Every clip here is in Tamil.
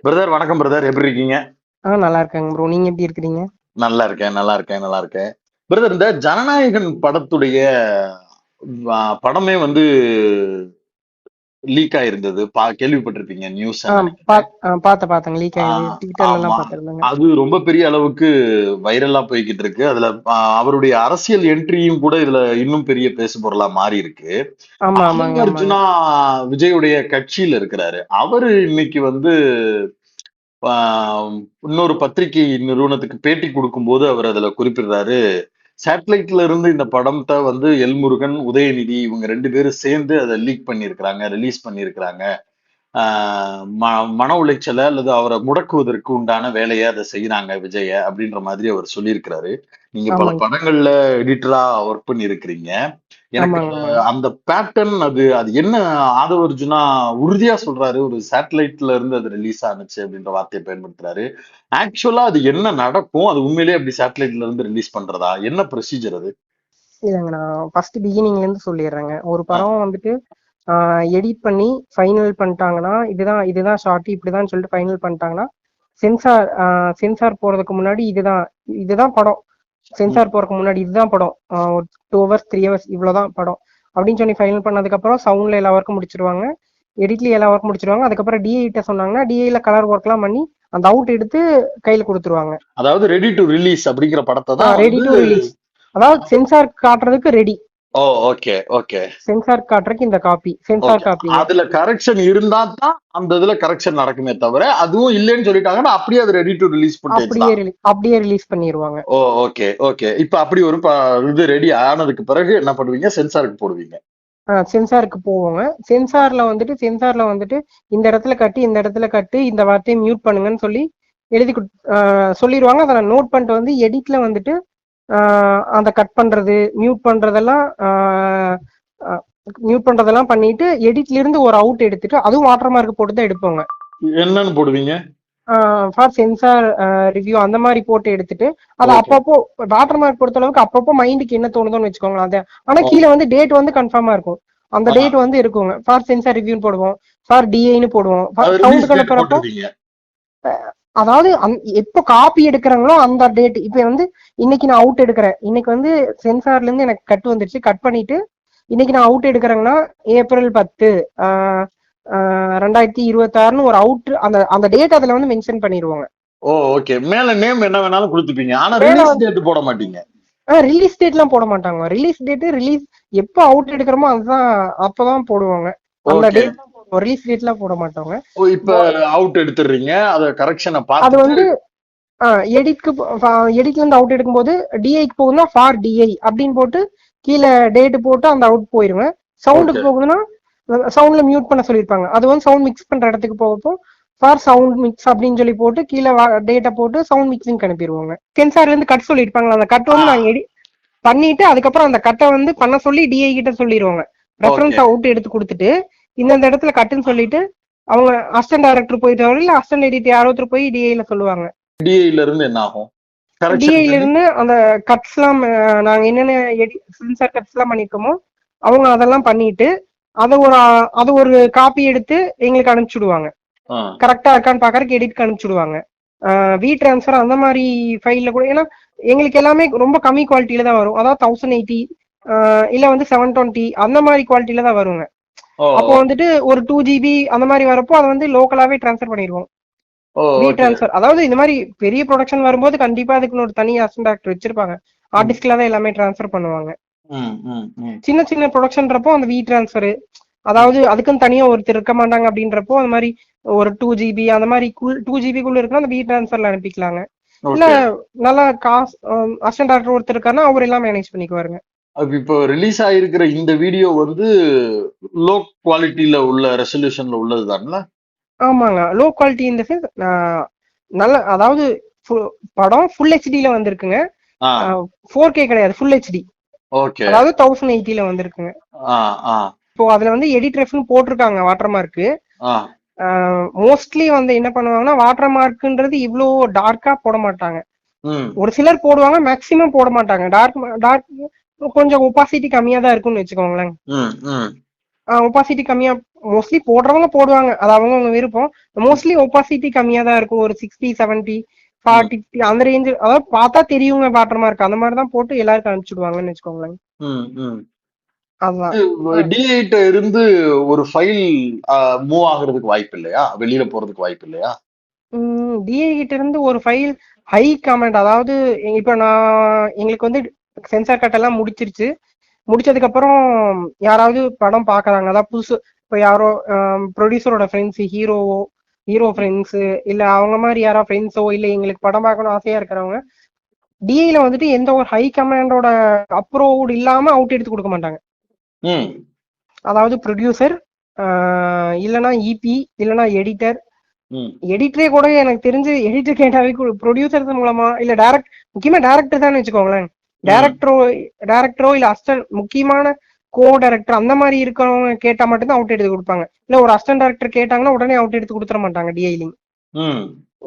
பிரதர் வணக்கம் பிரதர், எப்படி இருக்கீங்க? நல்லா இருக்காங்க ப்ரோ. நீங்க எப்படி இருக்கிறீங்க? நல்லா இருக்கேன், நல்லா இருக்கேன், நல்லா இருக்கேன். பிரதர், இந்த ஜனநாயகன் படத்துடைய படமே வந்து லீக் ஆயிருந்தது. கேள்விப்பட்டிருப்பீங்க நியூஸ் ஆ நினைக்கிறேன். பார்த்தேங்க. லீக் ஆகுது. ஆஹ் ட்விட்டர்ல ஆமா, எல்லாம் பார்த்திருந்தாங்க. அது ரொம்ப பெரிய அளவுக்கு வைரலா போய்கிட்டு இருக்கு. அதுல அவருடைய அரசியல் என்ட்ரியும் கூட இதுல இன்னும் பெரிய பேசு பொருளா மாறி இருக்கு. ஆமாங்க, ஆதவ் ஆமாங்க. அர்ஜுனா விஜயுடைய கட்சியில இருக்கிறாரு. அவரு இன்னைக்கு வந்து ஆஹ் இன்னொரு பத்திரிகை நிறுவனத்துக்கு பேட்டி கொடுக்கும்போது அவர் அதுல குறிப்பிடுறாரு, சேட்டலைட்ல இருந்து இந்த படத்தை வந்து எல்முருகன், உதயநிதி இவங்க 2 பேரும் சேர்ந்து அதை லீக் பண்ணியிருக்கிறாங்க, ரிலீஸ் பண்ணியிருக்கிறாங்க. மன உளைச்சலை அல்லது அவரை முடக்குவதற்கு உண்டான வேலையை அதை செய்யறாங்க விஜய அப்படின்ற மாதிரி அவர் சொல்லியிருக்கிறாரு. நீங்க பல ஆமாங்க, படங்கள்ல எடிட்டரா ஒர்க் பண்ணி இருக்கிறீங்க. எனக்கு ஆமாங்க. அந்த பேட்டர்ன் அது அது என்ன, ஆதவ அர்ஜுனா உறுதியா சொல்றாரு ஒரு சேட்டலைட்ல இருந்து அது ரிலீஸ் ஆனுச்சு அப்படின்ற வார்த்தையை பயன்படுத்துறாரு. ஆக்சுவலா அது என்ன நடக்கும்? அது உண்மையிலேயே அப்படி சேட்டலைட்ல இருந்து ரிலீஸ் பண்றதா? என்ன ப்ரொசீஜர் அது? இல்லைங்க, நான் ஃபர்ஸ்ட் பிகினிங்ல இருந்து சொல்லிடுறேங்க. ஒரு ஆ, படம் வந்துட்டு எடிட் பண்ணி ஃபைனல் பண்ணிட்டாங்கன்னா, இதுதான் இதுதான் ஷார்ட் இப்படிதான் சொல்லிட்டு ஃபைனல் பண்ணிட்டாங்கன்னா, சென்சார் சென்சார் போறதுக்கு முன்னாடி இதுதான் இதுதான் படம். ம். சென்சார் போறதுக்கு முன்னாடி இதுதான் படம். ஒரு 2 ஹவர்ஸ் 3 ஹவர்ஸ் இவ்வளவுதான் படம் அப்படின்னு சொல்லி ஃபைனல் பண்ணதுக்கு அப்புறம் சவுண்ட்ல எல்லா ஒர்க்கும் முடிச்சிருவாங்க. எடிட்ல எல்லா ஒர்க்கும் முடிச்சிருவாங்க. அதுக்கப்புறம் டிஐ கிட்ட சொன்னாங்கன்னா டிஐல கலர் ஒர்க்லாம் பண்ணி அந்த அவுட் எடுத்து கையில கொடுத்துருவாங்க. அதாவது ரெடி டு ரிலீஸ் அப்படிங்கிற படத்தை தான் ரெடி வந்து. To release. அதாவது சென்சார் காட்டுறதுக்கு ரெடி. ஓ, ஓகே, ஓகே, சென்சார் காட்டுறதுக்கு இந்த காப்பி சென்சார் ஓகே. காப்பிங்க. அதுல கரெக்ஷன் இருந்தா தான் அந்த இதுல கரெக்ஷன் நடக்குமே தவிர, அதுவும் இல்லைன்னு சொல்லிட்டாங்கன்னா அப்படியே அது ரெடி டு ரிலீஸ் ஃபுட்டேஜ் தான். அப்படியே ரிலீஸ் பண்ணிடுவாங்க. ஓ, ஓகே, ஓகே. இப்ப அப்படி ஒரு இது ரெடி ஆனதுக்கு பிறகு என்ன பண்ணுவீங்க? சென்சாருக்கு போடுவீங்க. சென்சாருக்கு போவோங்க. சென்சார்ல வந்துட்டு இந்த இடத்துல கட்டு இந்த இடத்துல கட்டு இந்த வார்த்தையை மியூட் பண்ணுங்கன்னு சொல்லி எழுதி சொல்லிடுவாங்க. அதை நான் நோட் பண்ணிட்டு வந்து எடிட்ல வந்துட்டு அந்த கட் பண்றது மியூட் பண்றதெல்லாம் பண்ணிட்டு எடிட்ல இருந்து ஒரு அவுட் எடுத்துட்டு அதுவும் வாட்டர் மார்க் போட்டு தான் எடுப்போங்க. என்னன்னு போடுவீங்க? ஃபார் சென்சார் ரிவ்யூ அந்த மாதிரி போட்டு எடுத்துட்டு அதை ஓகே, அப்பப்போ வாட்டர் மார்க் பொறுத்த அளவுக்கு அப்பப்போ மைண்டுக்கு என்ன தோணுதோன்னு வச்சுக்கோங்களேன். அதை ஆனா ஓ, கீழே வந்து டேட் வந்து கன்ஃபார்மா இருக்கும். அந்த ஆ, டேட் வந்து இருக்குங்க. ஃபார் சென்சார் ரிவ்யூன்னு போடுவோம், ஃபார் டிஐன்னு போடுவோம். அது ரிலீஸ் சவுண்டுக்கு டேட் அனுப்புறப்போ போட்டுருவீங்க. அதாவது எப்போ காப்பி எடுக்கிறாங்களோ அந்த டேட். இப்ப வந்து இன்னைக்கு நான் அவுட் எடுக்கிறேன், இன்னைக்கு வந்து சென்சார்ல இருந்து எனக்கு கட் வந்துருச்சு, கட் பண்ணிட்டு இன்னைக்கு நான் அவுட் எடுக்கிறேங்கன்னா April 10 2026 ஒரு அவுட் அந்த அந்த டேட் அதுல வந்து மென்ஷன் பண்ணிடுவாங்க. ஓ, ஓகே. மேல நேம் என்ன வேணாலும் கொடுத்துப்பீங்க, ஆனா மேல ரிலீஸ் வந்து டேட் போட மாட்டீங்க. ரிலீஸ் டேட்லாம் போட மாட்டாங்க. ரிலீஸ் எப்போ அவுட் எடுக்கிறோமோ அதுதான் அப்பதான் போடுவாங்க. அந்த ஓகே. டேட் தான் போடுவோம். ரிலீஸ் டேட்லாம் போட மாட்டாங்க. ஓ, இப்ப அவுட் எடுத்துடுறீங்க, அத கரெக்ஷனை அது பார்த்துட்டு. வந்து எடிட்க்கு எடிட்ல இருந்து அவுட் எடுக்கும்போது டிஐக்கு போகுதுன்னா ஃபார் டிஐ அப்படின்னு போட்டு கீழே டேட் போட்டு அந்த அவுட் போயிருங்க. சவுண்டுக்கு ஓகே, போகுதுன்னா சவுண்ட்ல மியூட் பண்ண சொல்லியிருப்பாங்க. அது வந்து சவுண்ட் மிக்ஸ் பண்ற இடத்துக்கு போகப்போ ஃபார் சவுண்ட் மிக்ஸ் அப்படின்னு சொல்லி போட்டு கீழே டேட்டா போட்டு சவுண்ட் மிக்சிங் அனுப்பிடுவாங்க. சென்சார்ல இருந்து கட் சொல்லியிருப்பாங்க. அந்த கட் ஆ, வந்து நாங்க பண்ணிட்டு அதுக்கப்புறம் அந்த கட்டை வந்து பண்ண சொல்லி டிஐ கிட்ட சொல்லிடுவாங்க. ஓகே. ரெஃபரன்ஸ் அவுட் எடுத்து கொடுத்துட்டு இந்த இடத்துல கட்டுன்னு சொல்லிட்டு அவங்க அசிஸ்டன்ட் டைரக்டர் போயிட்டு இல்ல அசிஸ்டன்ட் எடிட் யாரோ ஒருத்தர் போய் டிஐல சொல்லுவாங்க. டிஐல இருந்து என்ன ஆகும்? கரெக்ஷன் டிஐல பண்ணி. இருந்து அந்த கட்ஸ் எல்லாம் நாங்க என்னென்ன சென்சார் கட்ஸ் எல்லாம் பண்ணிருக்கோமோ அவங்க அதெல்லாம் பண்ணிட்டு அதை ஒரு அது ஒரு காப்பி எடுத்து எங்களுக்கு அனுப்பிச்சுடுவாங்க. ஆ, கரெக்டா இருக்கான்னு பாக்கறதுக்கு எடிட்க்கு அனுப்பிச்சுடுவாங்க. வி டிரான்ஸ்ஃபர் அந்த மாதிரி ஃபைல்ல கூட, ஏன்னா எங்களுக்கு எல்லாமே ரொம்ப கம்மி குவாலிட்டியில தான் வரும். அதாவது 1080 இல்ல வந்து 720 அந்த மாதிரி குவாலிட்டியில தான் வருங்க. ஓ, அப்போ வந்துட்டு ஒரு 2 GB அந்த மாதிரி வரப்போ அதை வந்து லோக்கலாவே டிரான்ஸ்ஃபர் பண்ணிடுவோம். ஓ, வி ஓகே. டிரான்ஸ்ஃபர் அதாவது இந்த மாதிரி பெரிய ப்ரொடக்ஷன் வரும்போது கண்டிப்பா அதுக்குன்னு ஒரு தனி அசிஸ்டன்ட் டைரக்டர் வச்சிருப்பாங்க. ம், ஆர்டிஸ்ட்ல தான் எல்லாமே டிரான்ஸ்ஃபர் பண்ணுவாங்க. ம், ம், ம். சின்ன சின்ன ப்ரொடக்ஷன்றப்போ அந்த வி டிரான்ஸ்ஃபர், அதாவது அதுக்குன்னு தனியா ஒருத்தர் இருக்க மாட்டாங்க அப்படின்றப்போ அந்த மாதிரி ஒரு 2 GB அந்த மாதிரி 2 GB இருக்குன்னா அந்த வி டிரான்ஸ்ஃபர்ல அனுப்பிக்கலாங்க. இல்ல ஓகே. நல்லா காசு அசிஸ்டன்ட் டைரக்டர் ஒருத்தர் இருக்காருன்னா அவர் எல்லாம் மேனேஜ் பண்ணிக்குவாருங்க. அப்ப இப்போ ரிலீஸ் ஆயிருக்கிற இந்த வீடியோ வந்து லோ குவாலிட்டியில உள்ள ரெசல்யூஷன்ல உள்ளது தான்ல? ஆமாங்க, லோ குவாலிட்டி இந்த சென்ஸ் நல்ல, அதாவது படம் ஃபுல் ஹெச்டில வந்திருக்குங்க. ஆ, 4K கிடையாது, ஃபுல் ஹெச்டி. ஓகே. அதாவது 1080ல வந்திருக்குங்க. ஆ, ஆ, இப்போ அதுல வந்து எடிட் ரெஃப்னு போட்டிருக்காங்க வாட்டர் மார்க். ஆ, மோஸ்ட்லி வந்து என்ன பண்ணுவாங்கன்னா வாட்டர் மார்க்ன்றது இவ்வளோ டார்க்கா போட மாட்டாங்க. ம், ஒரு சிலர் போடுவாங்க, மேக்சிமம் போட மாட்டாங்க. டார்க் கொஞ்சம் ஒப்பாசிட்டி கம்மியா தான் இருக்கும்னு வச்சுக்கோங்களேன். ம், ம். ஒப்பாசிட்டி கம்மியா மோஸ்ட்லி போடுறவங்க போடுவாங்க, அது அவங்கவுங்க விருப்பம். மோஸ்ட்லி ஒப்பாசிட்டி கம்மியா தான் இருக்கும், ஒரு 60 70 ம் 40 அந்த ரேஞ்ச், அதாவது பார்த்தா தெரியுங்க பாட்டுற மாதிரி இருக்கு, அந்த மாதிரி தான் போட்டு எல்லாருக்கும் அனுப்பிச்சுடுவாங்கன்னு வச்சுக்கோங்களேன். ம் ம் அதுதான். D8 இருந்து ஒரு ஃபைல் மூவ் ஆகுறதுக்கு வாய்ப்பு இல்லையா, வெளியில போறதுக்கு வாய்ப்பு இல்லையா? டிஐ கிட்ட இருந்து ஒரு ஃபைல் ஹை கமெண்ட், அதாவது இப்ப எங்களுக்கு வந்து சென்சார் கட் எல்லாம் முடிச்சிருச்சு. முடிச்சதுக்கு அப்புறம் யாராவது படம் பாக்குறாங்க, அதாவது புதுசு, இப்ப யாரோ ப்ரொடியூசரோட ஃப்ரெண்ட்ஸ், ஹீரோ ஃப்ரெண்ட்ஸ், இல்ல அவங்க மாதிரி யாரோ ஃப்ரெண்ட்ஸோ, இல்ல எங்களுக்கு படம் பார்க்கணும் ஆசையா இருக்கிறவங்க டிஐல வந்துட்டு எந்த ஒரு ஹை கமாண்டோட அப்ரூவ்ட் இல்லாம அவுட் எடுத்து கொடுக்க மாட்டாங்க. அதாவது ப்ரொடியூசர், இல்லனா இபி, இல்லனா எடிட்டர். எடிட்டரே கூட எனக்கு தெரிஞ்சு எடிட்டர் கேட்டாவே ப்ரொடியூசர் மூலமா, இல்ல முக்கியமா டேரக்டர் தான் வச்சுக்கோங்களேன். டேரக்டரோ இல்ல அசிஸ்டன்ட், முக்கியமான கோ டைரக்டர் அந்த மாதிரி இருக்கிறவங்க கேட்டா மட்டும்தான் அவுட் எடுத்து கொடுப்பாங்க. இல்ல ஒரு அசிஸ்டன்ட் டைரக்டர் கேட்டாங்கன்னா உடனே அவுட் எடுத்து கொடுத்துட மாட்டாங்க டிஐலிங்.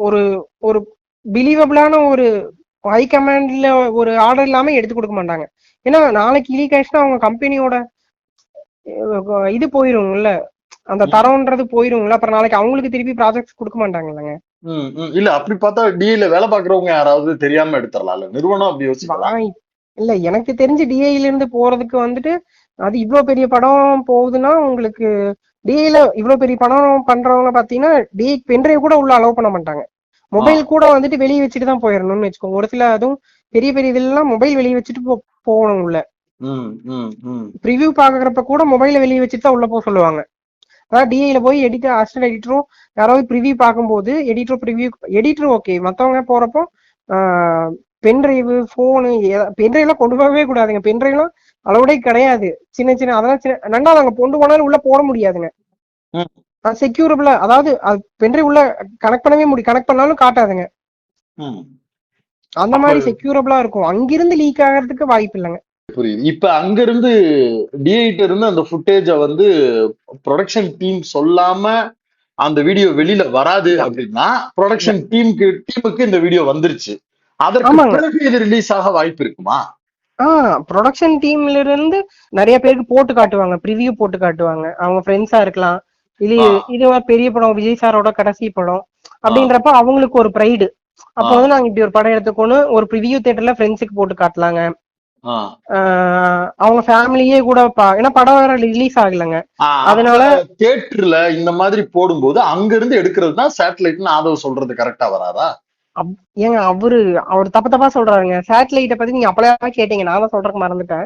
ஒரு ஒரு பிலீவபிளான ஒரு ஹை கமாண்ட்ல ஒரு ஆர்டர் இல்லாம எடுத்து கொடுக்க மாட்டாங்க. ஏன்னா நாளைக்கு லீக் ஆயிடுச்சுன்னா அவங்க கம்பெனியோட இது போயிரும்ல, அந்த தரம்ன்றது போயிரும்ல, அப்புறம் நாளைக்கு அவங்களுக்கு திருப்பி ப்ராஜெக்ட்ஸ் கொடுக்க மாட்டாங்க இல்லங்க. இல்ல அப்படி பார்த்தா டிஐல வேலை பாக்குறவங்க யாராவது தெரியாம எடுத்துடலாம், நிறுவனம் அப்படி யோசிக்கலாம். இல்ல எனக்கு தெரிஞ்சு டிஐல இருந்து போறதுக்கு வந்துட்டு, அது இவ்வளவு பெரிய படம் போகுதுன்னா உங்களுக்கு டிஐல இவ்வளவு பெரிய படம் பண்றவங்க பாத்தீங்கன்னா டிஐ பென்ட்ரைவ் கூட உள்ள அலோவ் பண்ண மாட்டாங்க. மொபைல் கூட வந்துட்டு வெளியே வச்சுட்டு தான் போயிடணும்னு வச்சுக்கோங்க. ஒரு சில அதுவும் பெரிய பெரிய இதெல்லாம் மொபைல் வெளியே வச்சுட்டு போகணும் உள்ள. ப்ரிவியூ பாக்குறப்ப கூட மொபைல வெளியே வச்சுட்டு தான் உள்ள போக சொல்லுவாங்க. அதாவது டிஐல போய் அசிஸ்டன்ட் எடிட்டரும் யாராவது ப்ரிவியூ பார்க்கும்போது எடிட்டர் ஓகே, மத்தவங்க போறப்போ பென்ட்ரைவ், போனு, பென்ட்ரைவ்லாம் கொண்டு போகவே கூடாதுங்க. பென்ட்ரைவ்லாம் அளவுடே கிடையாது. சின்ன சின்ன அதெல்லாம் ரெண்டாவது அங்க கொண்டு போனாலும் உள்ள போட முடியாதுங்க. செக்யூரபிளா, அதாவது பென்ட்ரைவ் உள்ள கனெக்ட் பண்ணாலும் காட்டாதுங்க. அந்த மாதிரி செக்யூரபிளா இருக்கும். அங்கிருந்து லீக் ஆகிறதுக்கு வாய்ப்பு இல்லைங்க. புரியுது. இப்ப அங்க இருந்து டிஐட்ட இருந்து அந்த ஃபுட்டேஜ வந்து ப்ரொடக்ஷன் டீம் சொல்லாம அந்த வீடியோ வெளியில வராது அப்படின்னா, ப்ரொடக்ஷன் டீமுக்கு இந்த வீடியோ வந்துருச்சு, அதற்கு பிறகு இது ரிலீஸ் ஆக வாய்ப்பு இருக்குமா? ப்ரொடக்ஷன் டீம்ல இருந்து நிறைய பேருக்கு போட்டு காட்டுவாங்க, ப்ரிவியூ போட்டு காட்டுவாங்க. அவங்க ஃப்ரெண்ட்ஸா இருக்கலாம், இது பெரிய படம், விஜய் சாரோட கடைசி படம் அப்படின்றப்ப அவங்களுக்கு ஒரு ப்ரைடு. அப்ப வந்து நாங்க இப்படி ஒரு படம் எடுத்துக்கோன்னு ஒரு ப்ரிவியூ தியேட்டர்ல ஃப்ரெண்ட்ஸுக்கு போட்டு காட்டலாங்க. அவங்க ஃபேமிலியே கூட ஏன்னா படம் வேற ரிலீஸ் ஆகலங்க, அதனால தியேட்டர்ல இந்த மாதிரி போடும்போது அங்க இருந்து எடுக்கிறது தான் சேட்டலைட்னு ஆதவ சொல்றது கரெக்டா வராதா? ஏங்க அவர் தப்பா சொல்றாருங்க. சேட்டலைட்டை பத்தி நீங்க அப்பளே கேட்டீங்க, நான் தான் சொல்றதுக்கு மறந்துட்டேன்.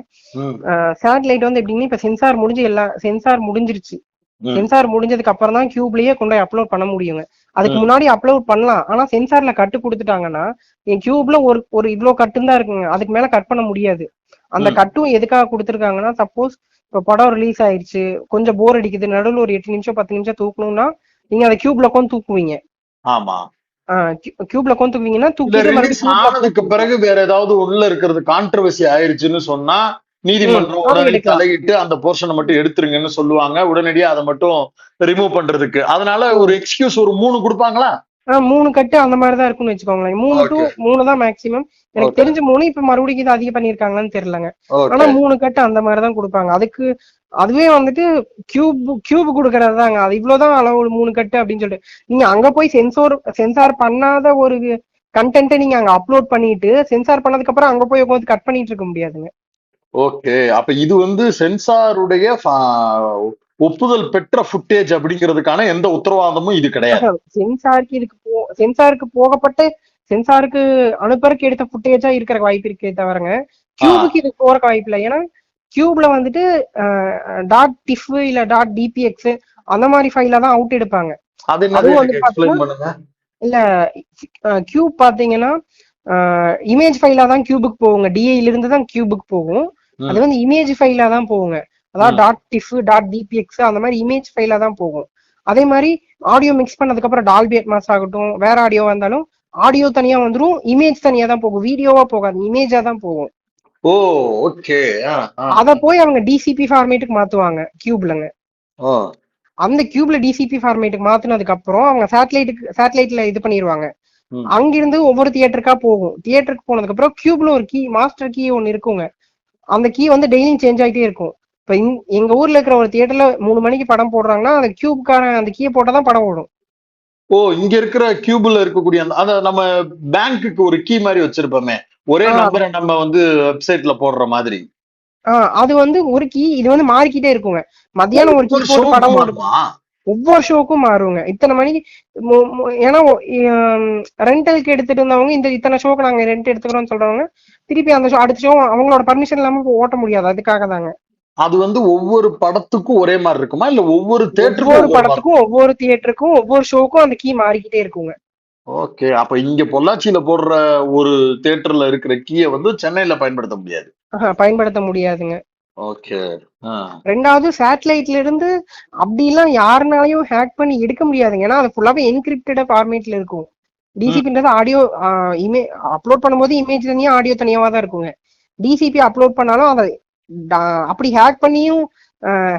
சேட்டலைட் வந்து எப்படின்னா, இப்ப சென்சார் முடிஞ்சிருச்சு. சென்சார் முடிஞ்சதுக்கு அப்புறம் தான் கியூப்லயே கொண்டு போய் அப்லோட் பண்ண முடியுங்க. அதுக்கு முன்னாடி அப்லோட் பண்ணலாம், ஆனா சென்சார்ல கட்டு கொடுத்துட்டாங்கன்னா என் கியூப்ல ஒரு இவ்வளவு கட்டு தான் இருக்குங்க, அதுக்கு மேல கட் பண்ண முடியாது. அந்த கட்டும் எதுக்காக கொடுத்துருக்காங்கன்னா, சப்போஸ் இப்ப படம் ரிலீஸ் ஆயிடுச்சு, கொஞ்சம் போர் அடிக்குது, நடுவில் ஒரு 8 நிமிஷம் 10 நிமிஷம் தூக்கணும்னா நீங்க அதை கியூப்ல உட்காந்து தூக்குவீங்க. ஆமா, கியூப்ல உட்காந்து தூக்குவீங்கன்னா தூக்கிட்டு பிறகு வேற ஏதாவது உள்ள இருக்கிறது கான்ட்ரவர்சி ஆயிருச்சுன்னு சொன்னா நீதிமன்றம் உடனடி தலையிட்டு அந்த போர்ஷனை மட்டும் எடுத்துருங்கன்னு சொல்லுவாங்க, உடனடியா அதை மட்டும் ரிமூவ் பண்றதுக்கு. அதனால ஒரு எக்ஸ்கியூஸ் ஒரு 3 கொடுப்பாங்களா? 3 கட்டு அந்த மாதிரிதான் இருக்கும்னு வச்சுக்கோங்களேன். 3 to 3 தான் மேக்சிமம். எனக்கு தெரிஞ்ச 3, இப்ப மறுபடியும் இது அதிகம் பண்ணிருக்காங்கன்னு தெரியலங்க. ஆனா 3 கட்டு அந்த மாதிரிதான் கொடுப்பாங்க. அதுவே வந்துட்டு கியூப் கொடுக்கறது தாங்க, அது இவ்வளவுதான் அளவு 3 கட்டு அப்படின்னு சொல்லிட்டு. நீங்க அங்க போய் சென்சார் பண்ணாத ஒரு கண்டென்ட்டை நீங்க அங்க அப்லோட் பண்ணிட்டு சென்சார் பண்ணதுக்கு அப்புறம் அங்க போய் உட்காந்து கட் பண்ணிட்டு இருக்க முடியாதுங்க. ஓகே, அப்ப இது வந்து சென்சாருடைய ஒப்புதல் பெற்ற ஃபுட்டேஜ் அப்படிங்கிறதுக்கான எந்த உத்தரவாதமும் இது கிடையாது. சென்சாருக்கு போகப்பட்டு சென்சாருக்கு அனுப்புறதுக்கு எடுத்த ஃபுட்டேஜா இருக்கிற வாய்ப்பு இருக்கே தவிரங்க, கியூபுக்கு இது போற வாய்ப்பு இல்லை. ஏன்னா கியூப்ல வந்துட்டு .tif இல்ல .dpx அந்த மாதிரி ஃபைல தான் அவுட் எடுப்பாங்க. அதுவும் வந்து பாத்தீங்கன்னா, இல்ல கியூப் பாத்தீங்கன்னா இமேஜ் ஃபைலா தான் கியூபுக்கு போகுங்க. டிஐல இருந்து தான் கியூபுக்கு போகும். அது வந்து இமேஜ் ஃபைலா தான் போகுங்க. அதாவது .tif .dpx அந்த மாதிரி இமேஜ் ஃபைலா தான் போகும். அதே மாதிரி ஆடியோ மிக்ஸ் பண்ணதுக்கு அப்புறம் டால்பி அட்மாஸ் ஆகட்டும், வேற ஆடியோ வந்தாலும் ஆடியோ தனியா வந்துரும், இமேஜ் தனியா தான் போகும், வீடியோவா போகாது, இமேஜா தான் போகும். ஓ ஓகே. அத போய் அவங்க டிசிபி ஃபார்மேட்டுக்கு மாத்துவாங்க கியூப்லங்க. அந்த கியூப்ல டிசிபி ஃபார்மேட்டுக்கு மாத்தினதுக்கு அப்புறம் அவங்க சேட்டலைட்ல இது பண்ணிடுவாங்க. அங்கிருந்து ஒவ்வொரு தியேட்டருக்கா போகும். தியேட்டருக்கு போனதுக்கு அப்புறம் கியூப்ல ஒரு கீ, மாஸ்டர் கீ ஒன்னு இருக்குங்க. அந்த கீ வந்து டெய்லியும் சேஞ்ச் ஆகிட்டே இருக்கும். இப்ப எங்க ஊர்ல இருக்கிற ஒரு தியேட்டர்ல 3 மணிக்கு படம் போடுறாங்கன்னா அந்த கியூப்காரன் அந்த கீயை போட்டாதான் படம் ஓடும். ஓ, இங்க இருக்கிற கியூப்ல இருக்கக்கூடிய அந்த நம்ம பேங்க்குக்கு ஒரு கீ மாதிரி வச்சிருப்போமே, ஒரே ஆஹ் நம்பரை நம்ம வந்து வெப்சைட்ல போடுற மாதிரி. அது வந்து ஒரு கீ, இது வந்து மாறிக்கிட்டே இருக்குங்க. மத்தியானம் ஒரு கீ ஒவ்வொரு போட்டு ஷோக்கு படம் ஓடும், மாறுமா? ஒவ்வொரு ஷோக்கும் மாறுங்க. இத்தனை மணிக்கு ஏன்னா ரெண்டலுக்கு எடுத்துட்டு இருந்தவங்க இந்த இத்தனை ஷோக்கு நாங்க ரெண்ட் எடுத்துக்கிறோம்னு சொல்றவங்க திருப்பி அந்த ஷோ அடுத்த ஷோ அவங்களோட பர்மிஷன் இல்லாம ஓட்ட முடியாது. அதுக்காக தாங்க. அது வந்து ஒவ்வொரு படத்துக்கும் ஒரே மாதிரி இருக்குமா, இல்ல ஒவ்வொரு தேட்டருக்கும் ஒவ்வொரு ஒவ்வொரு மாதிரி? படத்துக்கும் ஒவ்வொரு தியேட்டருக்கும் ஒவ்வொரு ஷோக்கும் அந்த கீ மாறிக்கிட்டே இருக்குங்க. ஓகே, அப்ப இங்க பொள்ளாச்சியில போடுற ஒரு தியேட்டர்ல இருக்கிற கீயை வந்து சென்னையில பயன்படுத்த முடியாது. பயன்படுத்த முடியாதுங்க. ஓகே. ரெண்டாவது சேட்டலைட்ல இருந்து அப்படிலாம் யாருனாலையும் ஹேக் பண்ணி எடுக்க முடியாதுங்க. ஏன்னா அது ஃபுல்லாவே என்கிரிப்டட் ஃபார்மேட்ல இருக்கும். டிசிபின்றது ஆடியோ அப்லோட் பண்ணும்போது இமேஜ் தனியா ஆடியோ தனியாவா தான் இருக்குங்க. டிசிபி அப்லோட் பண்ணாலும் அதை அப்படி ஹேக் பண்ணியும்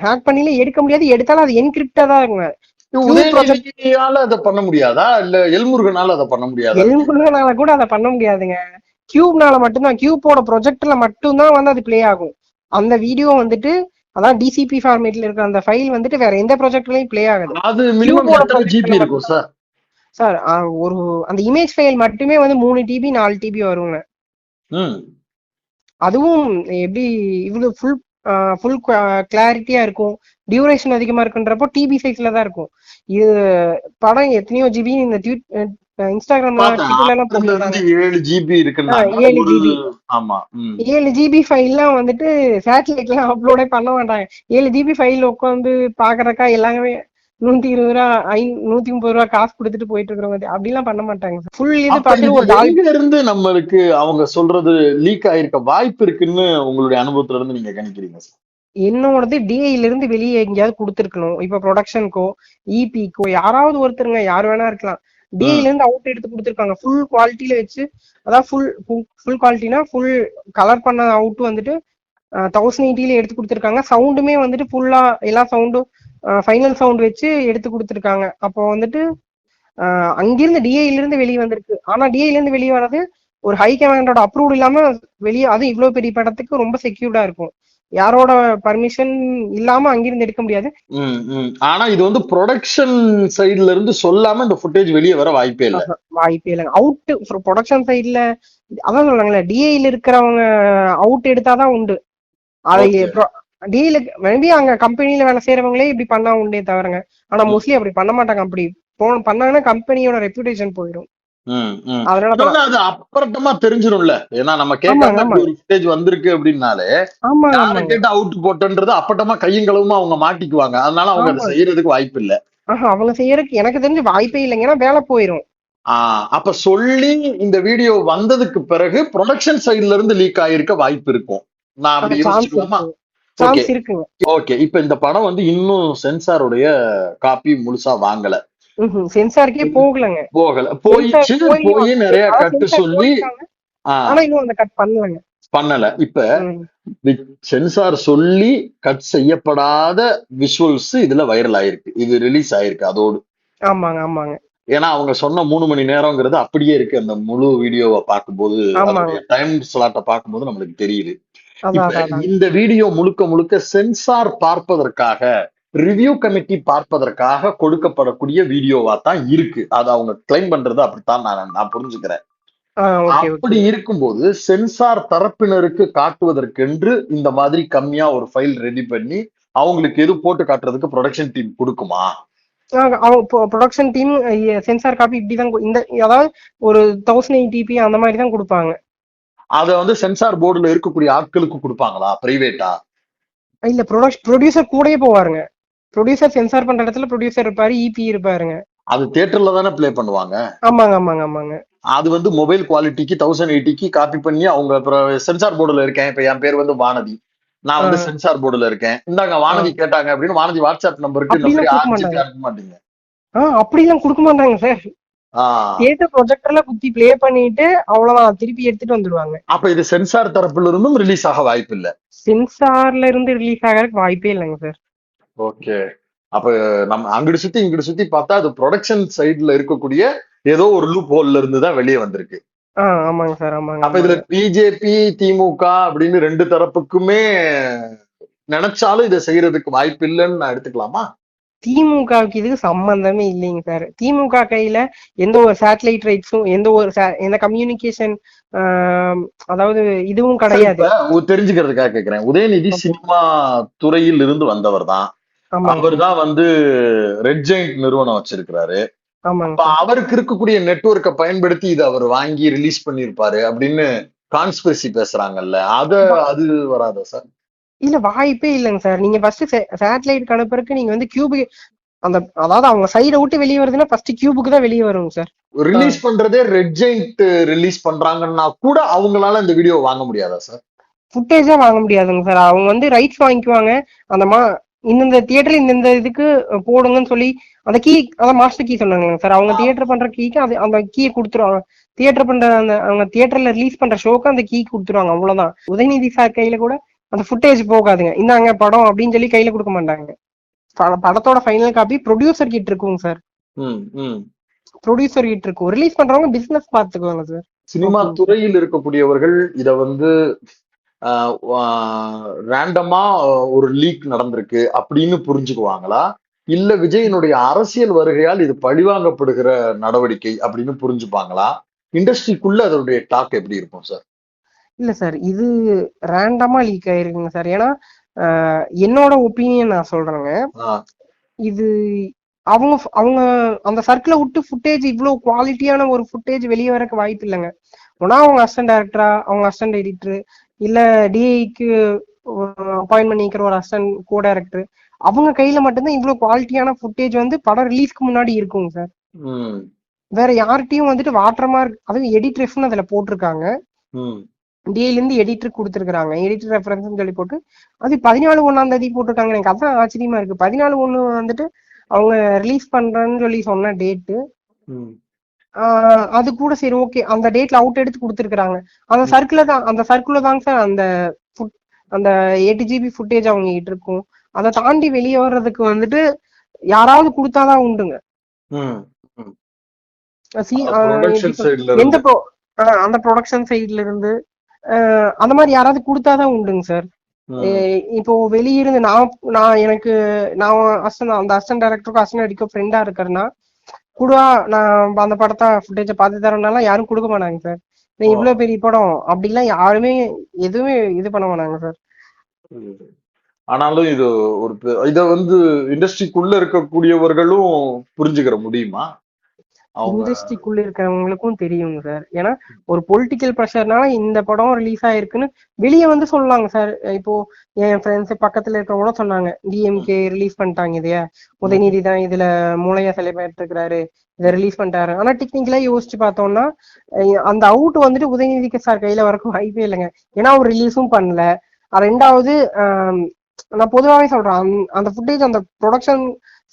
ஹேக் பண்ணில எடுக்க முடியாது. எடுத்தாலும் அது என்கிரிப்டா தான் இருக்குங்க. உதயநிதியால அதை பண்ண முடியாதா, இல்ல எல்முருகனால அதை பண்ண முடியாதா? எல்முருகனால கூட அதை பண்ண முடியாதுங்க. கியூப்னால மட்டும்தான், கியூபோட ப்ரொஜெக்டர்ல மட்டும்தான் வந்து அது பிளே ஆகும். அந்த வீடியோ வந்துட்டு அதான் டிசிபி ஃபார்மேட்ல இருக்கிற அந்த ஃபைல் வந்துட்டு வேற எந்த ப்ரொஜெக்டர்லயும் பிளே ஆகுது. அது மினிமம் கியூபோட எத்தனை ஜிபி ப்ரொஜெக்டர்ல இருக்கும் மட்டும் சார்? சார் ஒரு அந்த இமேஜ் ஃபைல் மட்டுமே வந்து 3 டிபி 4 டிபி வருங்க. அதுவும் எப்படி இவ்வளவு ஃபுல் கிளாரிட்டியா இருக்கும், டியூரேஷன் அதிகமா இருக்குன்றப்போ டிபி சைஸ்ல தான் இருக்கும். இது படம் எத்தனையோ ஜிபி இந்த இன்ஸ்டாகிராம்ல ட்விட்டர்ல எல்லாம் போட்டுருக்காங்க. 7 ஜிபி இருக்குன்னாங்க. 7 ஜிபி ஆமா. 7 ஜிபி ஃபைல்லாம் வந்துட்டு சேட்டலைட்ல அப்லோடே பண்ண மாட்டாங்க. 7 ஜிபி ஃபைல் உட்காந்து பாக்குறக்கா எல்லாமே 120 ரூபா 130 ரூபா காசு கொடுத்துட்டு போயிட்டு இருக்கிறவங்க அப்படிலாம் பண்ண மாட்டாங்க. ஃபுல் இது பார்த்துட்டு ஒரு எங்க இருந்து நம்மளுக்கு அவங்க சொல்றது லீக் ஆயிருக்க வாய்ப்பு இருக்குன்னு உங்களுடைய அனுபவத்துல இருந்து நீங்க கணிக்கிறீங்க சார்? என்னோடது டிஐல இருந்து வெளியே எங்கேயாவது கொடுத்துருக்கணும். இப்ப ப்ரொடக்ஷனுக்கோ இபிக்கோ யாராவது ஒருத்தருங்க, யார் வேணா இருக்கலாம், டிஐல இருந்து அவுட் எடுத்து கொடுத்துருக்காங்க ஃபுல் குவாலிட்டியில வச்சு. அதான் ஃபுல் குவாலிட்டினா ஃபுல் கலர் பண்ண அவுட் வந்துட்டு 1080 எடுத்து கொடுத்துருக்காங்க. சவுண்டுமே வந்துட்டு ஃபுல்லா எல்லா சவுண்டும் ஃபைனல் சவுண்ட் வச்சு எடுத்து கொடுத்துருக்காங்க. அப்போ வந்துட்டு அங்கிருந்து டிஐல இருந்து வெளியே வந்திருக்கு. ஆனா டிஐல இருந்து வெளியே வர்றது ஒரு ஹை கமாண்டோட அப்ரூவ் இல்லாம வெளியே, அது இவ்வளவு பெரிய படத்துக்கு ரொம்ப செக்யூர்டா இருக்கும். யாரோட பர்மிஷன் இல்லாம அங்கிருந்து எடுக்க முடியாது. ஆனா இது வந்து ப்ரொடக்ஷன் சைடுல இருந்து சொல்லாம இந்த ஃபுட்டேஜ் வெளியே வர வாய்ப்பே இல்ல. வாய்ப்பே இல்லைங்க. அவுட் ப்ரொடக்ஷன் சைடுல அதான் சொல்றாங்களே, டிஐல இருக்கிறவங்க அவுட் எடுத்தாதான் உண்டு. அதை டிஐல மேபி அங்க கம்பெனில வேலை செய்யறவங்களே இப்படி பண்ணா உண்டே தவிரங்க. ஆனா மோஸ்ட்லி அப்படி பண்ண மாட்டாங்க. அப்படி பண்ணாங்கன்னா கம்பெனியோட ரெப்யூட்டேஷன் போயிடும். அதனால அது அப்பறமா தெரிஞ்சிரும்ல. ஏன்னா நம்ம கேட்காம ஒரு ஃபுட்டேஜ் வந்திருக்கு அப்படின்னாலே யாரை கேட்டு அவுட் போட்டன்றது அப்பட்டமா கையும் களவுமா அவங்க மாட்டிக்குவாங்க. அதனால அவங்க அதை செய்யறதுக்கு வாய்ப்பு இல்ல. அவங்க செய்யறதுக்கு எனக்கு தெரிஞ்சு வாய்ப்பே இல்லைங்க. ஏன்னா வேலை போயிரும். அப்ப சொல்லி இந்த வீடியோ வந்ததுக்கு பிறகு ப்ரொடக்ஷன் சைடுல இருந்து லீக் ஆயிருக்க வாய்ப்பு இருக்கும். நான் அப்படி யோசிச்சுக்கலாமா? ஓகே. இப்ப இந்த படம் வந்து இன்னும் சென்சாருடைய காப்பி முழுசா வாங்கல, சென்சாருக்கே போகல, போய் நிறைய கட்டு சொல்லி பண்ணல. இப்ப சென்சார் சொல்லி கட் செய்யப்படாத விஷுவல்ஸ் இதுல வைரல் ஆயிருக்கு, இது ரிலீஸ் ஆயிருக்கு அதோடு. ஆமாங்க ஆமாங்க. ஏன்னா அவங்க சொன்ன 3 மணி நேரம்ங்கிறது அப்படியே இருக்கு. அந்த முழு வீடியோவை பார்க்கும்போது, டைம் ஸ்லாட்டை பார்க்கும்போது நம்மளுக்கு தெரியுது. இந்த வீடியோ முழுக்க முழுக்க சென்சார் பார்ப்பதற்காக, ரிவ்யூ கமிட்டி பார்ப்பதற்காக கொடுக்கப்படக்கூடிய வீடியோவா தான் இருக்கு. அது அவங்க கிளைம் பண்றது அப்படித்தான் நான் புரிஞ்சுக்கிறேன். அப்படி இருக்கும்போது சென்சார் தரப்பினருக்கு காட்டுவதற்கென்று இந்த மாதிரி கம்மியா ஒரு ஃபைல் ரெடி பண்ணி அவங்களுக்கு எது போட்டு காட்டுறதுக்கு ப்ரொடக்ஷன் டீம் கொடுக்குமா? ப்ரொடக்ஷன் டீம் சென்சார் காப்பி இப்படிதான், இந்த அதாவது ஒரு 1080p அந்த மாதிரி தான் கொடுப்பாங்க. அத வந்து சென்சார் போர்டுல இருக்கக்கூடிய ஆட்களுக்கு கொடுப்பாங்களா, பிரைவேட்டா? இல்ல, ப்ரொடியூசர் கூடயே போவாருங்க. ப்ரொடியூசர் சென்சார் பண்ற இடத்துல ப்ரொடியூசர் இருப்பாரு, இபி இருப்பாருங்க. அது தியேட்டர்ல தானே பிளே பண்ணுவாங்க. ஆமாங்க ஆமாங்க ஆமாங்க. அது வந்து மொபைல் குவாலிட்டிக்கு 1080க்கு காப்பி பண்ணி அவங்க சென்சார் போர்டுல இருக்கேன். இப்ப என் பேர் வந்து வானதி, நான் வந்து சென்சார் போர்டுல இருக்கேன், இந்தாங்க வானதி கேட்டாங்க அப்படின்னு வானதி வாட்ஸ்அப் நம்பருக்கு அனுப்ப மாட்டீங்க? அப்படிலாம் கொடுக்க மாட்டாங்க சார். தியேட்டர் ப்ரொஜெக்டர்ல குத்தி ப்ளே பண்ணிட்டு அவ்வளவுதான், திருப்பி எடுத்துட்டு வந்துடுவாங்க. அப்ப இது சென்சார் தரப்புல இருந்தும் ரிலீஸ் ஆக வாய்ப்பு இல்ல? சென்சார்ல இருந்து ரிலீஸ் ஆகிறதுக்கு வாய்ப்பே இல்லைங்க சார். ஓகே. அப்ப நம்ம அங்கிட்டு சுத்தி இங்கிட்டு சுத்தி பார்த்தா அது ப்ரொடக்ஷன் சைடுல இருக்கக்கூடிய ஏதோ ஒரு லூப் ஹோல்ல இருந்து தான் வெளியே வந்திருக்கு. ஆமாங்க சார் ஆமாங்க. அப்ப இதுல பிஜேபி திமுக அப்படின்னு 2 தரப்புக்குமே நினைச்சாலும் இதை செய்யறதுக்கு வாய்ப்பு இல்லைன்னு நான் எடுத்துக்கலாமா? திமுகவுக்கு இதுக்கு சம்பந்தமே இல்லைங்க சார். திமுக கையில எந்த ஒரு சேட்டலைட் ரைட்ஸும் எந்த கம்யூனிகேஷன் அதாவது இதுவும் சரி, கிடையாது. இப்ப தெரிஞ்சுக்கிறதுக்காக கேக்குறேன். உதயநிதி சினிமா துறையில் இருந்து வந்தவர் தான். ஆமாங்க அவர் சார். தான் வந்து ரெட் ஜெயிண்ட் நிறுவனம் வச்சிருக்கிறாரு. ஆமாங்க அப்ப சார். அவருக்கு இருக்கக்கூடிய நெட்வொர்க்கை பயன்படுத்தி இதை அவர் வாங்கி ரிலீஸ் பண்ணிருப்பாரு அப்படின்னு கான்ஸ்பிரசி பேசுறாங்கல்ல, அது வராதா சார்? இல்ல வாய்ப்பே இல்லைங்க சார். நீங்க ஃபர்ஸ்ட் சேட்டலைட் அனுப்புறதுக்கு நீங்க வந்து கியூபு அந்த அதாவது அவங்க சைடை விட்டு வெளியே வருதுன்னா ஃபர்ஸ்ட் கியூபுக்கு தான் வெளியே வருங்க சார். ரிலீஸ் பண்றதே ரெட் ஜெயிண்ட் ரிலீஸ் பண்றாங்கன்னா கூட அவங்களால இந்த வீடியோ வாங்க முடியாதா சார்? ஃபுட்டேஜா வாங்க முடியாதுங்க சார். அவங்க வந்து ரைட்ஸ் வாங்கிக்குவாங்க. அந்த இந்தந்த தியேட்டர்ல இந்த இதுக்கு போடுங்கன்னு சொல்லி அந்த அதான் மாஸ்டர் கீ சொன்னாங்க சார். அவங்க தியேட்டர் பண்ற கீக்கு அது அந்த கீயை கொடுத்துருவாங்க. தியேட்டர் பண்ற அந்த அவங்க தியேட்டர்ல ரிலீஸ் பண்ற ஷோக்கு அந்த கீ கொடுத்துருவாங்க, அவ்வளவுதான். உதயநிதி சார் கையில கூட அந்த ஃபுட்டேஜ் போகாதுங்க. இந்தாங்க படம் அப்படின்னு சொல்லி கையில கொடுக்க மாட்டாங்க. படத்தோட ஃபைனல் காப்பி ப்ரொடியூசர் கிட்ட இருக்குங்க சார். ப்ரொடியூசர் கிட்ட இருக்கும். ரிலீஸ் பண்றவங்க பிசினஸ் பாத்துக்குவாங்க சார். சினிமா துறையில் இருக்கக்கூடியவர்கள் இத வந்து ரேண்டமா ஒரு லீக் நடந்திருக்கு அப்படின்னு புரிஞ்சுக்குவாங்களா, இல்ல விஜயனுடைய அரசியல் வருகையால் இது பழிவாங்கப்படுகிற நடவடிக்கை அப்படின்னு புரிஞ்சுப்பாங்களா? இண்டஸ்ட்ரிக்குள்ள அதனுடைய டாக் எப்படி இருக்கும் சார்? இல்ல சார், இது ரேண்டமா லீக் ஆயிருக்குங்க சார். ஏன்னா என்னோட ஒப்பீனியன் நான் சொல்றேங்க. இது அவங்க அவங்க அந்த சர்க்கிளை விட்டு ஃபுட்டேஜ் இவ்வளவு குவாலிட்டியான ஒரு ஃபுட்டேஜ் வெளியே வரக்கு வாய்ப்பு இல்லைங்க. ஒன்னா அவங்க அசிஸ்டன்ட் டைரக்டரா, அவங்க அசிஸ்டன்ட் எடிட்டர், இல்ல டிஐக்கு அப்பாயின்ட் பண்ணிக்கிற ஒரு அசிஸ்டன்ட் கோ டைரக்டர், அவங்க கையில மட்டும்தான் இவ்வளவு குவாலிட்டியான ஃபுட்டேஜ் வந்து படம் ரிலீஸ்க்கு முன்னாடி இருக்குங்க சார். வேற யார்கிட்டயும் வந்துட்டு வாட்டர்மார்க், அதுவும் எடிட் அதுல போட்டிருக்காங்க. டிஐல இருந்து எடிட்டர் கொடுத்துருக்காங்க, எடிட்டர் ரெஃபரன்ஸ் சொல்லி போட்டு அது 14/1 போட்டிருக்காங்க. எனக்கு அதான் ஆச்சரியமா இருக்கு. 14/1 வந்துட்டு அவங்க ரிலீஸ் பண்றேன்னு சொல்லி சொன்ன டேட்டு. அது கூட சரி ஓகே, அந்த டேட்ல அவுட் எடுத்து கொடுத்துருக்காங்க. அந்த சர்க்குல தாங்க சார் அந்த 8 GB ஃபுட்டேஜ் அவங்க கிட்ட இருக்கும். அதை தாண்டி வெளியே வர்றதுக்கு வந்துட்டு யாராவது கொடுத்தாதான் உண்டுங்க. எந்த அந்த ப்ரொடக்ஷன் சைட்ல இருந்து அந்த மாதிரி யாராவது கொடுத்தாதான் உண்டுங்க சார். இப்போ வெளியிருந்து நான் அந்த அசிஸ்டன்ட் டைரக்டருக்கும் அசிஸ்டன்ட் எடிட்டருக்கும் ஃப்ரெண்டா இருக்கிறேன்னா கூடவா நான் அந்த படத்தை ஃபுட்டேஜை பார்த்து தரேன்னால யாரும் கொடுக்க மாட்டாங்க சார். இவ்வளவு பெரிய படம் அப்படிலாம் யாருமே எதுவுமே இது பண்ண மாட்டாங்க சார். ஆனாலும் இது ஒரு இத வந்து இண்டஸ்ட்ரிக்குள்ள இருக்கக்கூடியவர்களும் புரிஞ்சுக்கிற முடியுமா? இண்டஸ்ட்ரிக்குள்ள இருக்கிறவங்களுக்கும் தெரியுங்க சார். ஏன்னா ஒரு பொலிட்டிக்கல் ப்ரெஷர்னால இந்த படம் ரிலீஸ் ஆயிருக்குன்னு வெளியே வந்து சொல்லலாங்க சார். இப்போ என் ஃப்ரெண்ட்ஸ் பக்கத்துல இருக்கிறவங்க சொன்னாங்க, டிஎம்கே ரிலீஸ் பண்ணிட்டாங்க இதைய, உதயநிதி தான் இதுல மூளையா செலிபிரேட் இருக்கிறாரு, இதை ரிலீஸ் பண்ணிட்டாரு. ஆனா டெக்னிக்கலா யோசிச்சு பார்த்தோம்னா அந்த அவுட் வந்துட்டு உதயநிதிக்கு சார் கையில வரக்கும் வாய்ப்பே இல்லைங்க. ஏன்னா அவர் ரிலீஸும் பண்ணல. ரெண்டாவது நான் பொதுவாகவே சொல்றேன், அந்த ஃபுட்டேஜ் அந்த ப்ரொடக்ஷன்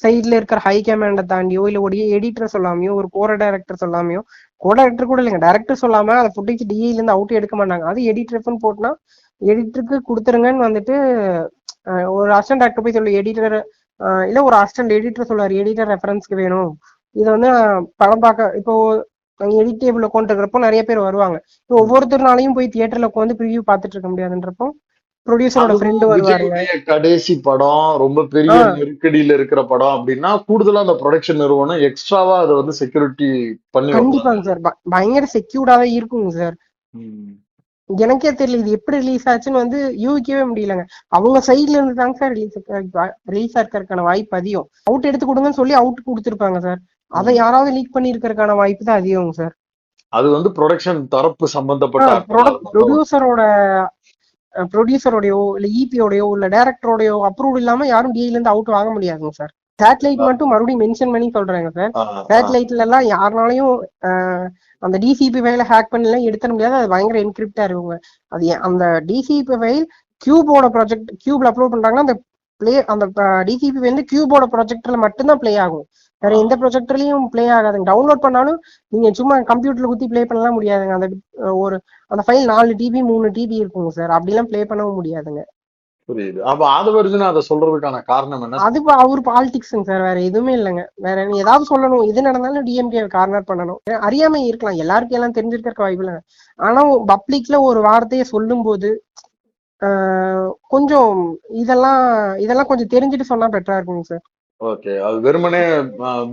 சைட்ல இருக்கிற ஹை கமாண்டை தாண்டியோ இல்ல ஒரு எடிட்டர் சொல்லாமையோ ஒரு கோர டைரக்டர் சொல்லாமையோ, கோ டைரக்டர் கூட இல்லைங்க, டைரக்டர் சொல்லாம அந்த ஃபுட்டேஜ் டிஐல இருந்து அவுட் எடுக்க மாட்டாங்க. அது எடிட்டர்னு போட்டுனா எடிட்டருக்கு கொடுத்துருங்கன்னு வந்துட்டு ஒரு அசிஸ்டன்ட் டைரக்டர் போய் சொல்லு, எடிட்டர் இல்ல ஒரு அசிஸ்டன்ட் எடிட்டர் சொல்லுவாரு, எடிட்டர் ரெஃபரன்ஸ்க்கு வேணும், இதை வந்து படம் பார்க்க இப்போ எடிட் டேபிள் உட்காந்து இருக்கிறப்போ நிறைய பேர் வருவாங்க. இப்போ ஒவ்வொருத்தருனாலையும் போய் தியேட்டர்ல உட்காந்து ப்ரிவியூ பார்த்துட்டு இருக்க முடியாதுன்றப்போ ப்ரொடியூசரோட ஃப்ரெண்ட் வருவாருங்க. கடைசி படம் ரொம்ப பெரிய நெருக்கடியில இருக்கிற படம் அப்படின்னா கூடுதலா அந்த ப்ரொடக்ஷன் நிறுவனம் எக்ஸ்ட்ராவா அதை வந்து செக்யூரிட்டி பண்ணி கண்டிப்பாங்க சார், பயங்கர செக்யூர்டாவே இருக்குங்க சார். எனக்கே தெரியல இது எப்படி ரிலீஸ் ஆச்சுன்னு வந்து யூகிக்கவே முடியலங்க. அவங்க சைட்ல இருந்து தாங்க சார் ரிலீஸ் ஆகிறதுக்கான வாய்ப்பு அதிகம். அவுட் எடுத்து கொடுங்கன்னு சொல்லி அவுட் கொடுத்துருப்பாங்க சார். அதை யாராவது லீக் பண்ணி இருக்கிறதுக்கான வாய்ப்பு தான் அதிகங்க சார். அது வந்து ப்ரொடக்ஷன் தரப்பு சம்பந்தப்பட்ட ப்ரொடியூசரோடையோ இல்ல இபியோடையோ இல்ல டைரக்டரோடையோ அப்ரூவ் இல்லாம யாரும் டிஐல இருந்து அவுட் வாங்க முடியாதுங்க சார். சேட்டலைட் மட்டும் மறுபடியும் மென்ஷன் பண்ணி சொல்றாங்க சார். சேட்டலைட்ல எல்லாம் யாருனாலையும் அந்த டிசிபி ஃபைல ஹேக் பண்ணலாம் எடுத்துட முடியாது. அது பயங்கர என்கிரிப்டா இருக்குங்க. அது அந்த டிசிபி ஃபைல் கியூப்ல அப்லோட் பண்றாங்கன்னா அந்த டிசிபி வந்து கியூபோட ப்ரொஜெக்டர்ல மட்டும்தான் பிளே ஆகும். வேற எந்த ப்ரொஜெக்டர்லயும் பிளே ஆகாதுங்க. டவுன்லோட் பண்ணாலும் நீங்க சும்மா கம்ப்யூட்டர்ல குத்தி பிளே பண்ணலாம் முடியாதுங்க. அந்த ஃபைல் 4 TB 3 TB இருக்குங்க சார். அப்படிலாம் பிளே பண்ணவும் முடியாதுங்க. புரியுது. அப்ப ஆதவர்ஜுன் அதை சொல்றதுக்கான காரணம் என்ன? அது அவர் பாலிடிக்ஸ்ங்க சார், வேற எதுவுமே இல்லைங்க. வேற ஏதாவது சொல்லணும், எது நடந்தாலும் டிஎம்கே கார்னர் பண்ணணும். அறியாமை இருக்கலாம், எல்லாருக்கும் எல்லாம் தெரிஞ்சிருக்க வாய்ப்பு இல்லைங்க. ஆனா பப்ளிக்ல ஒரு வார்த்தையை சொல்லும் போது கொஞ்சம் இதெல்லாம் இதெல்லாம் கொஞ்சம் தெரிஞ்சுட்டு சொன்னா பெட்டரா இருக்குங்க சார். ஓகே. அது வெறுமனே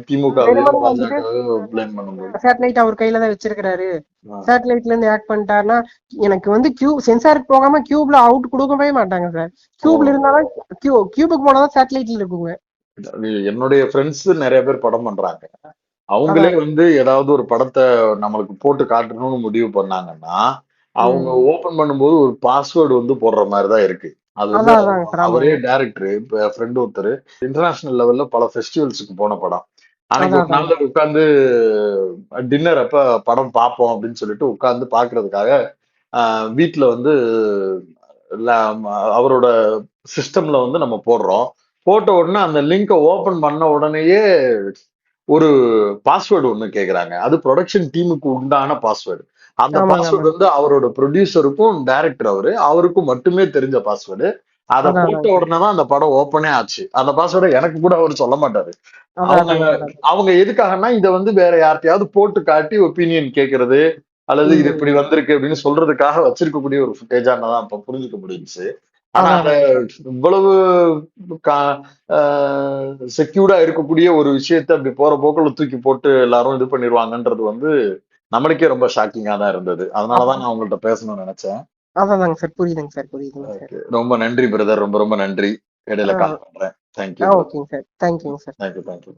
திமுகவையோ வெறுமனே வந்துட்டு பாஜகவையோ பிளேம் பண்ணும்போது சேட்டலைட் அவர் கையில தான் வச்சிருக்கிறாரு, ஆ, சேட்டலைட்ல இருந்து ஆக்ட் பண்ணிட்டாருன்னா எனக்கு வந்து சென்சாருக்கு போகாம கியூப்ல அவுட் கொடுக்கவே மாட்டாங்க சார். ஓ கியூப்ல இருந்தாலும் கியூபுக்கு போனாதான் சேட்டலைட்ல இருக்குங்க. அது என்னுடைய ஃப்ரெண்ட்ஸ் நிறைய பேர் படம் பண்றாங்க. அவங்களே அதான். வந்து ஏதாவது ஒரு படத்தை நம்மளுக்கு போட்டு காட்டணும்னு முடிவு பண்ணாங்கன்னா அவங்க ம். ஓபன் பண்ணும்போது ஒரு பாஸ்வேர்டு வந்து போடுற மாதிரி தான் இருக்கு. அது வந்து அதான் அதாங்க சார். அவரே ஆமாங்க. டைரக்டர், இப்ப ஃப்ரெண்ட் ஒருத்தர் இன்டர்நேஷனல் லெவல்ல பல ஃபெஸ்டிவல்ஸுக்கு போன படம். அன்னைக்கு அதான் ஒரு அதாங்க. நாள்ல உட்கார்ந்து டின்னர் அப்ப படம் பார்ப்போம் அப்படின்னு சொல்லிட்டு உட்கார்ந்து பாக்குறதுக்காக வீட்டுல வந்து அவரோட சிஸ்டம்ல வந்து நம்ம போடுறோம். போட்ட உடனே அந்த லிங்கை ஓபன் பண்ண உடனேயே ஒரு பாஸ்வேர்டு ஒண்ணு கேக்குறாங்க. அது ப்ரொடக்ஷன் டீமுக்கு உண்டான பாஸ்வேர்டு. அந்த ஆமாங்க பாஸ்வேர்டு ஆமாங்க. வந்து அவரோட ப்ரொடியூசருக்கும் டைரக்டர் அவருக்கும் மட்டுமே தெரிஞ்ச பாஸ்வேர்டு. அத அதான் போட்ட அதாங்க சார். உடனே தான் அந்த படம் ஓப்பனே ஆச்சு. அந்த பாஸ்வேர்டை எனக்கு கூட அவர் சொல்ல மாட்டாரு. அதான் அவங்க அதாங்க சார். அவங்க எதுக்காகன்னா இத வந்து வேற யார்ட்டையாவது போட்டு காட்டி ஒப்பீனியன் கேட்கறது அல்லது இது ம். இப்படி வந்திருக்கு அப்படின்னு சொல்றதுக்காக வச்சிருக்கக்கூடிய ஒரு ஃபுட்டேஜான தான் அப்ப புரிஞ்சுக்க முடிஞ்சுச்சு. ஆனா அதான் அத அதாங்க சார். இவ்வளவு செக்யூர்டா இருக்கக்கூடிய ஒரு விஷயத்த அப்படி போற போக்குல தூக்கி போட்டு எல்லாரும் இது பண்ணிருவாங்கன்றது வந்து நம்மளுக்கே ரொம்ப ஷாக்கிங்கா தான் இருந்தது. அதனாலதான் நான் உங்கள்ட்ட பேசணும்னு நினைச்சேன். அதான் அதாங்க சார். புரியுதுங்க சார். புரியுதுங்க சார். ஓகே. ரொம்ப நன்றி பிரதர். ரொம்ப ரொம்ப நன்றி. இடையில கால் பண்றேன். Thank you bro. ஓகேங்க சார். தேங்க்யூங்க சார். தேங்க்யூ.